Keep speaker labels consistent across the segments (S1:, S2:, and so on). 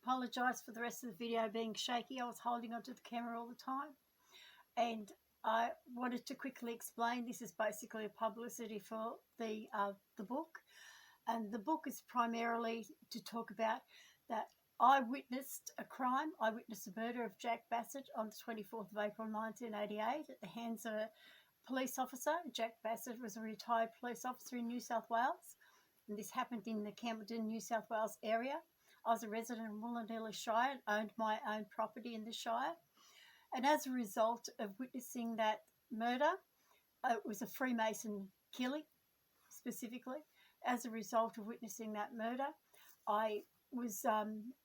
S1: apologise for the rest of the video being shaky. I was holding onto the camera all the time. And I wanted to quickly explain, this is basically a publicity for the book. And the book is primarily to talk about that I witnessed a crime. I witnessed the murder of Jack Bassett on the 24th of April 1988 at the hands of a police officer. Jack Bassett was a retired police officer in New South Wales, and this happened in the Campbellton, New South Wales area. I was a resident of Wollondilly Shire and owned my own property in the Shire. And as a result of witnessing that murder, it was a Freemason killing specifically. As a result of witnessing that murder, I was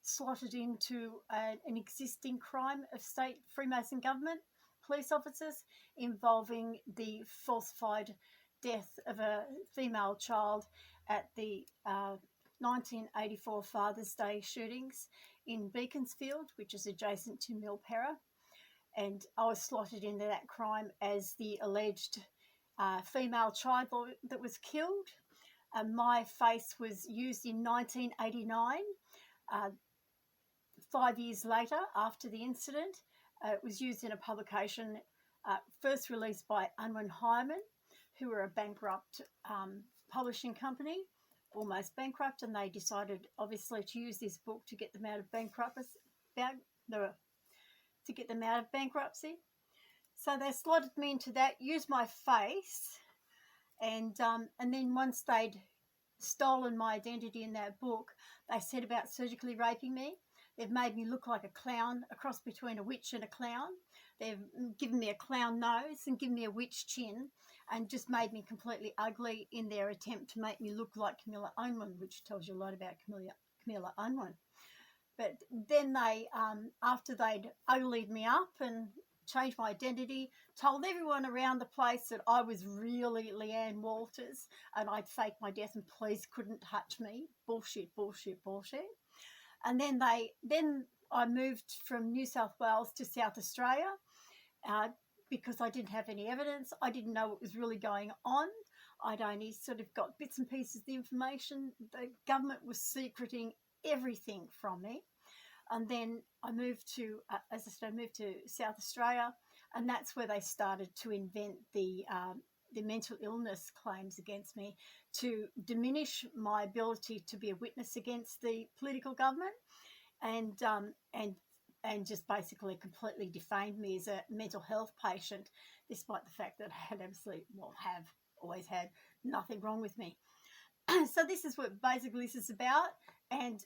S1: slotted into an existing crime of state Freemason government police officers involving the falsified death of a female child at the 1984 Father's Day shootings in Beaconsfield, which is adjacent to Milperra. And I was slotted into that crime as the alleged female child that was killed. My face was used in 1989, 5 years later after the incident. It was used in a publication first released by Unwin Hyman, who were a bankrupt publishing company, almost bankrupt, and they decided obviously to use this book to get them out of bankruptcy. So they slotted me into that, used my face, and then once they'd stolen my identity in that book, they said about surgically raping me. They've made me look like a clown, a cross between a witch and a clown. They've given me a clown nose and given me a witch chin, and just made me completely ugly in their attempt to make me look like Camilla Unwin, which tells you a lot about Camilla Unwin. But then they, after they'd uglied me up and changed my identity, told everyone around the place that I was really Leanne Walters and I'd faked my death and police couldn't touch me. Bullshit, bullshit, bullshit. And then I moved from New South Wales to South Australia because I didn't have any evidence. I didn't know what was really going on. I'd only sort of got bits and pieces of the information. The government was secreting everything from me. And then I moved to, as I said, I moved to South Australia, and that's where they started to invent the mental illness claims against me to diminish my ability to be a witness against the political government, and just basically completely defamed me as a mental health patient, despite the fact that I had always had nothing wrong with me. So this is what basically this is about, and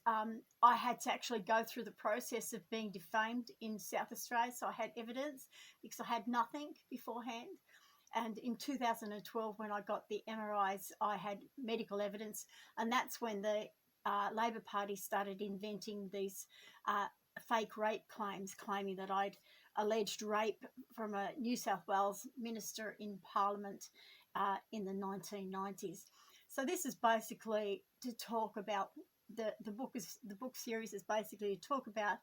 S1: I had to actually go through the process of being defamed in South Australia, so I had evidence because I had nothing beforehand. And in 2012, when I got the MRIs, I had medical evidence, and that's when the Labor Party started inventing these fake rape claims, claiming that I'd alleged rape from a New South Wales minister in Parliament in the 1990s. So this is basically to talk about the book series is basically to talk about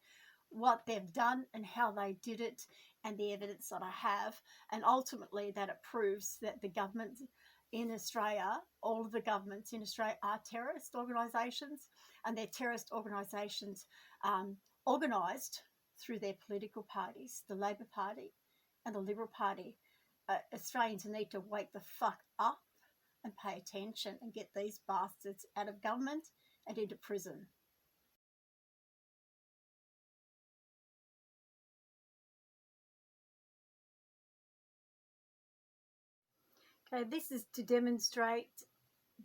S1: what they've done and how they did it and the evidence that I have, and ultimately that it proves that the government in Australia, all of the governments in Australia are terrorist organisations, and they're terrorist organisations organised through their political parties, the Labor Party and the Liberal Party. Australians need to wake the fuck up and pay attention and get these bastards out of government and into prison. Okay, this is to demonstrate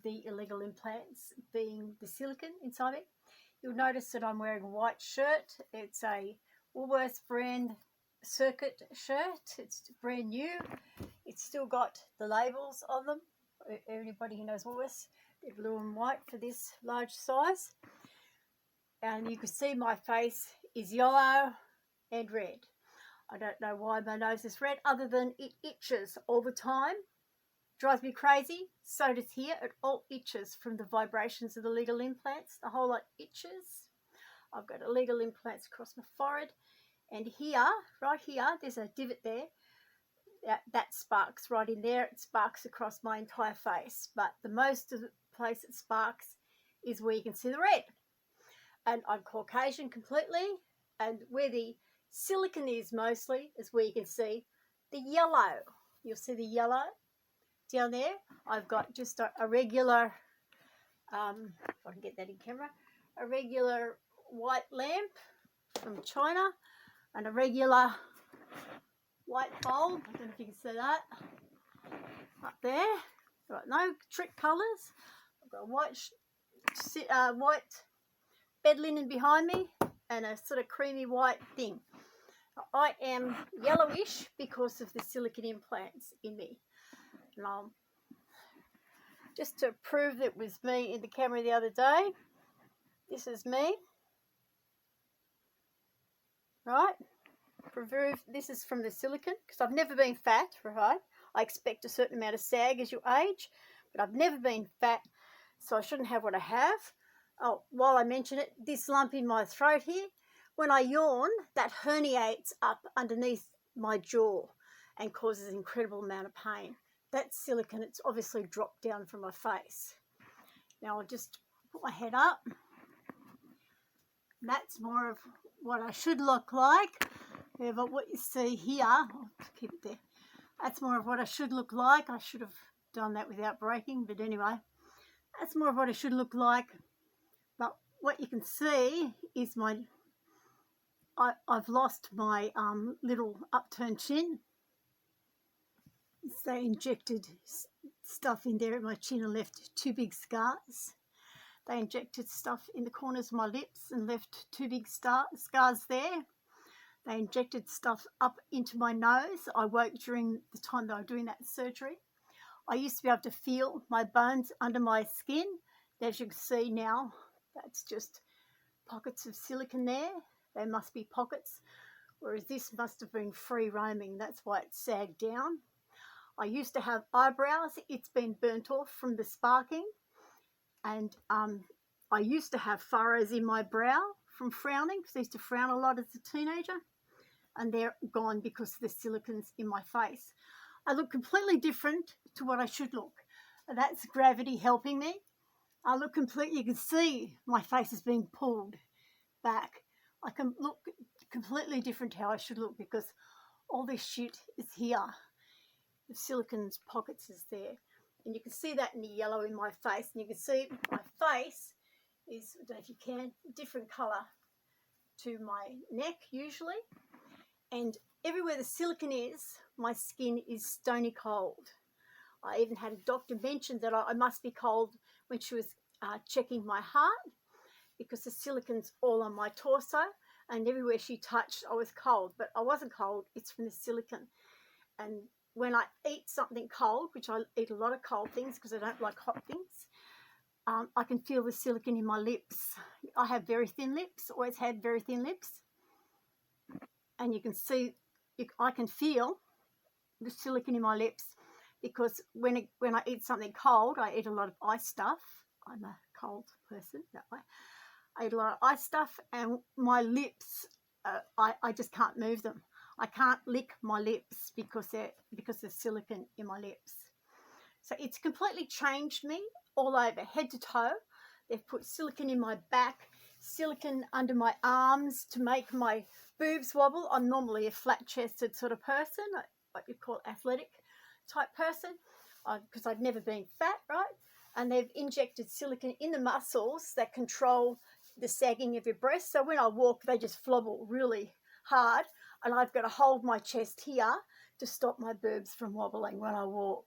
S1: the illegal implants being the silicone inside it. You'll notice that I'm wearing a white shirt. It's a Woolworths brand circuit shirt. It's brand new. It's still got the labels on them. Everybody who knows Woolworths, they're blue and white for this large size. And you can see my face is yellow and red. I don't know why my nose is red, other than it itches all the time. Drives me crazy. So does here. It all itches from the vibrations of the legal implants. The whole lot itches. I've got illegal implants across my forehead. And here, right here, there's a divot there. That sparks right in there. It sparks across my entire face. But the most of the place it sparks is where you can see the red. and I'm Caucasian completely, and where the silicone is mostly is where you can see the yellow. You'll see the yellow down there. I've got just a regular, if I can get that in camera, a regular white lamp from China and a regular white bulb. I don't know if you can see that up there. Got no trick colours. I've got a white bed linen behind me and a sort of creamy white thing. I am yellowish because of the silicone implants in me. And just to prove that it was me in the camera the other day, this is me, right? Prove this is from the silicone, because I've never been fat, right? I expect a certain amount of sag as you age, but I've never been fat, so I shouldn't have what I have. Oh, while I mention it, this lump in my throat here, when I yawn, that herniates up underneath my jaw and causes an incredible amount of pain. That's silicone. It's obviously dropped down from my face. Now I'll just put my head up. That's more of what I should look like. But what you see here, I'll keep it there. That's more of what I should look like. I should have done that without breaking, but anyway, that's more of what I should look like. But what you can see is I've lost my little upturned chin. They injected stuff in there at my chin and left 2 big scars. They injected stuff in the corners of my lips and left 2 big scars there. They injected stuff up into my nose. I woke during the time that I was doing that surgery. I used to be able to feel my bones under my skin. As you can see now, that's just pockets of silicone there. They must be pockets, whereas this must have been free roaming. That's why it sagged down. I used to have eyebrows. It's been burnt off from the sparking. And I used to have furrows in my brow from frowning, because I used to frown a lot as a teenager. And they're gone because of the silicones in my face. I look completely different to what I should look. That's gravity helping me. I look completely, you can see my face is being pulled back. I can look completely different to how I should look, because all this shit is here. The silicone's pockets is there. And you can see that in the yellow in my face. And you can see my face is, I don't know if you can, a different colour to my neck usually. And everywhere the silicone is, my skin is stony cold. I even had a doctor mention that I must be cold when she was checking my heart, because the silicone's all on my torso, and everywhere she touched I was cold. But I wasn't cold, it's from the silicone. And when I eat something cold, which I eat a lot of cold things because I don't like hot things, I can feel the silicone in my lips. I have very thin lips, always had very thin lips. And you can see, I can feel the silicone in my lips, because when I eat something cold, I eat a lot of ice stuff. I'm a cold person that way. I eat a lot of ice stuff, and my lips, I just can't move them. I can't lick my lips because there's silicone in my lips. So it's completely changed me all over, head to toe. They've put silicone in my back, silicone under my arms to make my boobs wobble. I'm normally a flat-chested sort of person, what you call athletic type person, because I'd never been fat, right? And they've injected silicone in the muscles that control the sagging of your breasts. So when I walk, they just flobble really hard, and I've got to hold my chest here to stop my boobs from wobbling when I walk.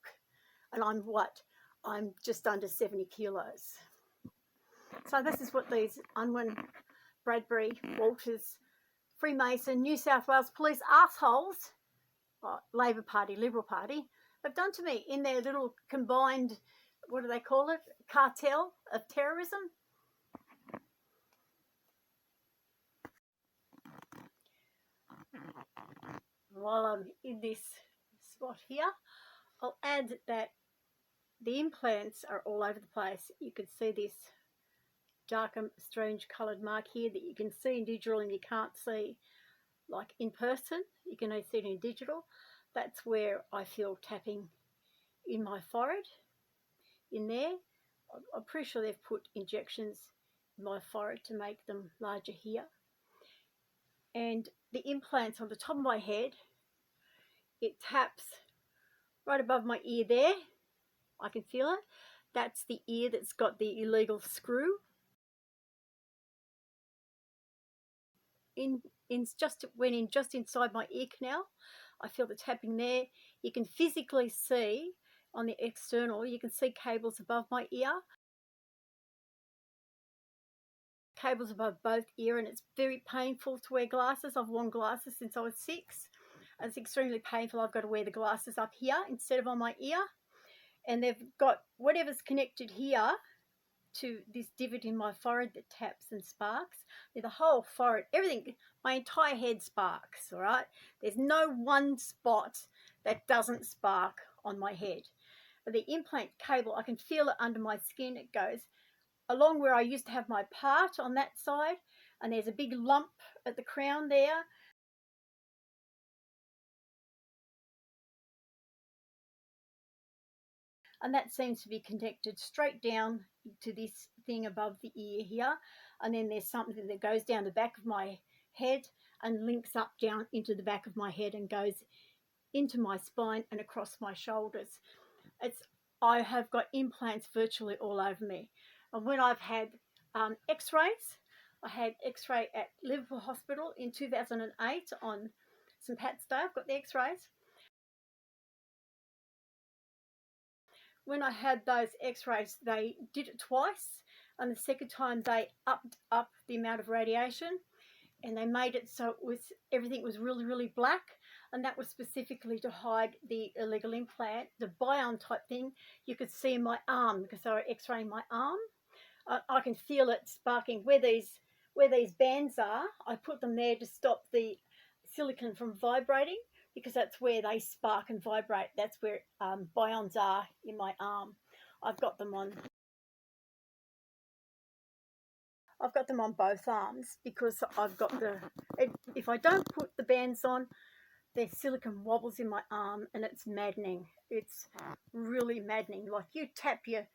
S1: And I'm just under 70 kilos. So this is what these Unwin, Bradbury, Walters, Freemason, New South Wales police assholes, Labor Party, Liberal Party, have done to me in their little combined, what do they call it, cartel of terrorism. While I'm in this spot here, I'll add that the implants are all over the place. You can see this darker, strange coloured mark here that you can see in digital and you can't see like in person. You can only see it in digital. That's where I feel tapping in my forehead, in there. I'm pretty sure they've put injections my forehead to make them larger here. And the implants on the top of my head, it taps right above my ear there. I can feel it. That's the ear that's got the illegal screw. Just inside my ear canal, I feel the tapping there. You can physically see on the external, you can see cables above my ear, cables above both ear, and it's very painful to wear glasses. I've worn glasses since I was 6. It's extremely painful. I've got to wear the glasses up here instead of on my ear, and they've got whatever's connected here to this divot in my forehead that taps and sparks. The whole forehead, everything, my entire head sparks, all right? There's no one spot that doesn't spark on my head. But the implant cable, I can feel it under my skin. It goes along where I used to have my part on that side, and there's a big lump at the crown there. And that seems to be connected straight down to this thing above the ear here. And then there's something that goes down the back of my head and links up down into the back of my head and goes into my spine and across my shoulders. I have got implants virtually all over me. And when I've had x-rays, I had x-ray at Liverpool Hospital in 2008 on St Pat's Day. I've got the x-rays. When I had those x-rays, they did it twice, and the second time they upped up the amount of radiation, and they made it so everything was really, really black, and that was specifically to hide the illegal implant, the bion type thing. You could see in my arm because they were x-raying my arm. I can feel it sparking where these bands are. I put them there to stop the silicon from vibrating, because that's where they spark and vibrate. That's where bions are in my arm. I've got them on both arms because I've got if I don't put the bands on, the silicon wobbles in my arm, and it's maddening. It's really maddening. Like, you tap your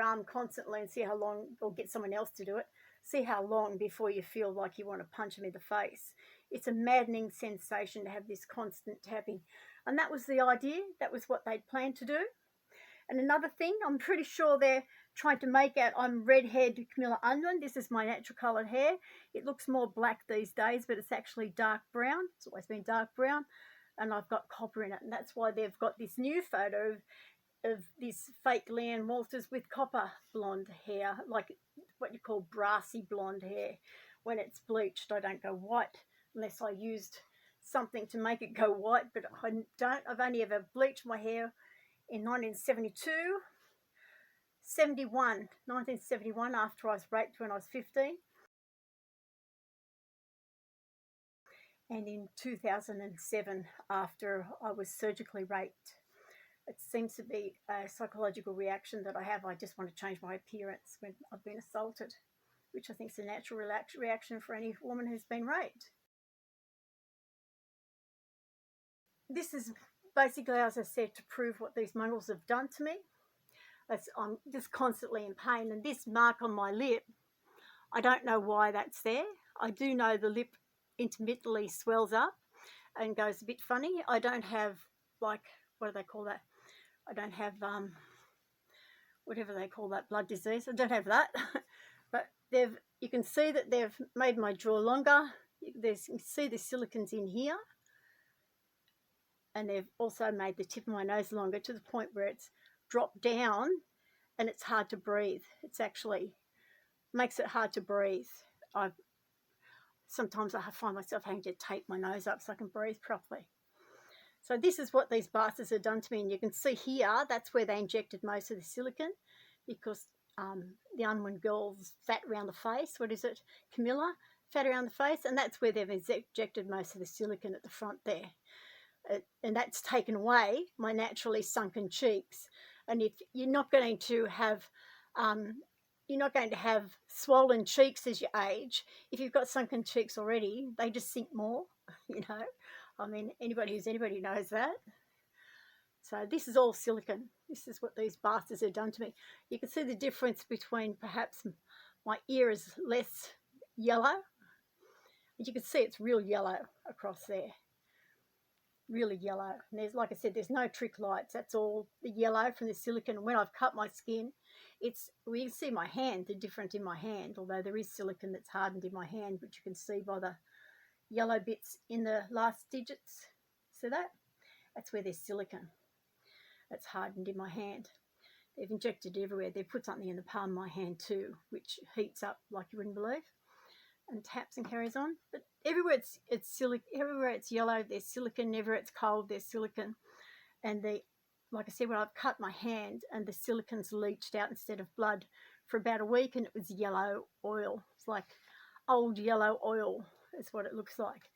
S1: arm constantly and see how long, or get someone else to do it, see how long before you feel like you want to punch them in the face. It's a maddening sensation to have this constant tapping. And that was the idea. That was what they'd planned to do. And another thing, I'm pretty sure they're trying to make out I'm red-haired Camilla Unwin. This is my natural coloured hair. It looks more black these days, but it's actually dark brown. It's always been dark brown. And I've got copper in it. And that's why they've got this new photo of this fake Leanne Walters with copper blonde hair, like what you call brassy blonde hair. When it's bleached, I don't go white unless I used something to make it go white, but I don't. I've only ever bleached my hair in 1971, after I was raped when I was 15, and in 2007 after I was surgically raped. It seems to be a psychological reaction that I have. I just want to change my appearance when I've been assaulted, which I think is a natural reaction for any woman who's been raped. This is basically, as I said, to prove what these mongrels have done to me. I'm just constantly in pain. And this mark on my lip, I don't know why that's there. I do know the lip intermittently swells up and goes a bit funny. I don't have, like, what do they call that? I don't have whatever they call that, blood disease. I don't have that. But you can see that they've made my jaw longer. You can see the silicons in here. And they've also made the tip of my nose longer to the point where it's dropped down and it's hard to breathe. It's actually makes it hard to breathe. Sometimes I find myself having to tape my nose up so I can breathe properly. So this is what these bastards have done to me. And you can see here, that's where they injected most of the silicon, because the Unwin girl's fat around the face. What is it? Camilla? Fat around the face. And that's where they've injected most of the silicon at the front there. And that's taken away my naturally sunken cheeks. And if you're not going to have swollen cheeks as you age. If you've got sunken cheeks already, they just sink more, you know. I mean, anybody who's anybody knows that. So this is all silicon. This is what these bastards have done to me. You can see the difference between perhaps My ear is less yellow. As you can see, it's real yellow across there. Really yellow. And there's, like I said, there's no trick lights. That's all the yellow from the silicone. And when I've cut my skin, well, you can see my hand, the difference in my hand, although there is silicone that's hardened in my hand, which you can see by the yellow bits in the last digits. See that? That's where there's silicone. That's hardened in my hand. They've injected it everywhere. They've put something in the palm of my hand too, which heats up like you wouldn't believe, and taps and carries on. But everywhere everywhere it's yellow, there's silicone. Everywhere it's cold, there's silicone. And like I said, when I've cut my hand and the silicone's leached out instead of blood for about a week, and it was yellow oil. It's like old yellow oil is what it looks like.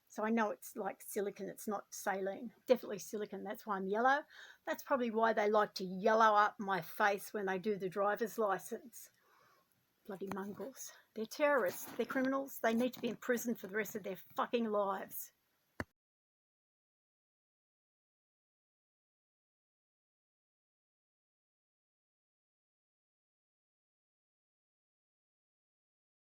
S1: So I know it's like silicone, it's not saline. Definitely silicone, that's why I'm yellow. That's probably why they like to yellow up my face when they do the driver's license. Bloody mongrels. They're terrorists, they're criminals. They need to be in prison for the rest of their fucking lives.